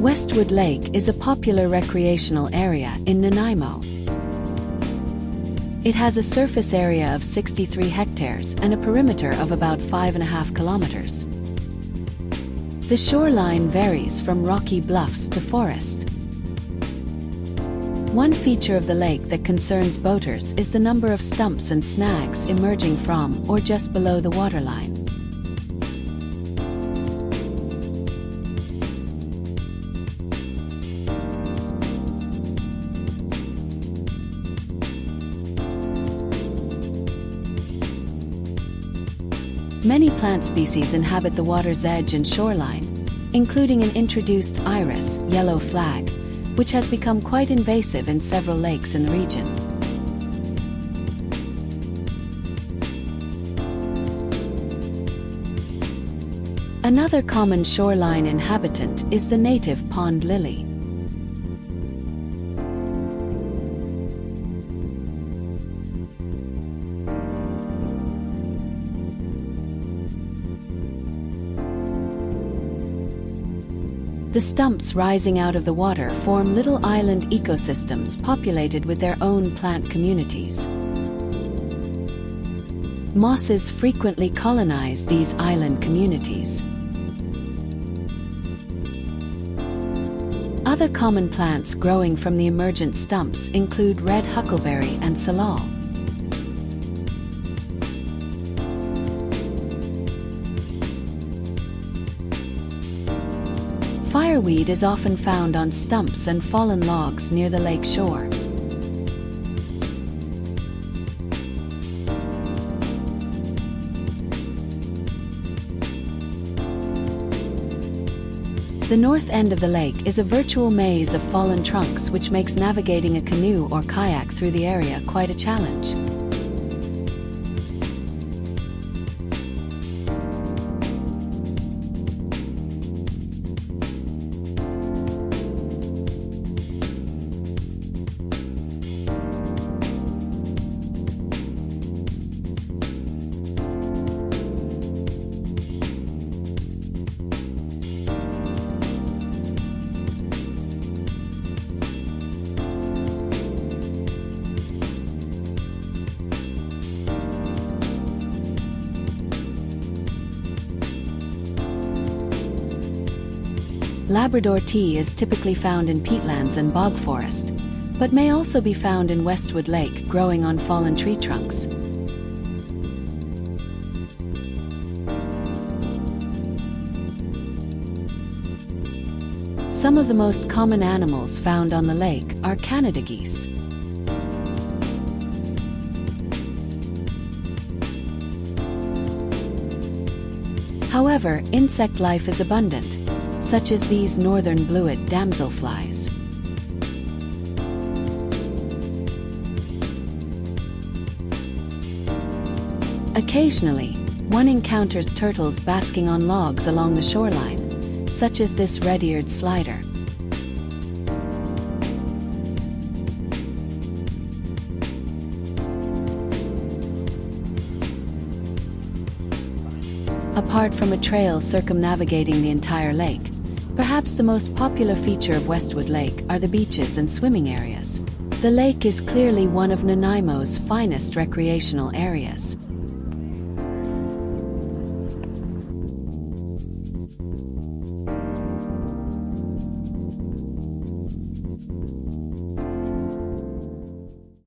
Westwood Lake is a popular recreational area in Nanaimo. It has a surface area of 63 hectares and a perimeter of about 5.5 kilometers. The shoreline varies from rocky bluffs to forest. One feature of the lake that concerns boaters is the number of stumps and snags emerging from or just below the waterline. Many plant species inhabit the water's edge and shoreline, including an introduced iris, yellow flag, which has become quite invasive in several lakes in the region. Another common shoreline inhabitant is the native pond lily. The stumps rising out of the water form little island ecosystems populated with their own plant communities. Mosses frequently colonize these island communities. Other common plants growing from the emergent stumps include red huckleberry and salal. Fireweed is often found on stumps and fallen logs near the lake shore. The north end of the lake is a virtual maze of fallen trunks which makes navigating a canoe or kayak through the area quite a challenge. Labrador tea is typically found in peatlands and bog forest, but may also be found in Westwood Lake growing on fallen tree trunks. Some of the most common animals found on the lake are Canada geese. However, insect life is abundant, such as these northern bluet damselflies. Occasionally, one encounters turtles basking on logs along the shoreline, such as this red-eared slider. Apart from a trail circumnavigating the entire lake, perhaps the most popular feature of Westwood Lake are the beaches and swimming areas. The lake is clearly one of Nanaimo's finest recreational areas.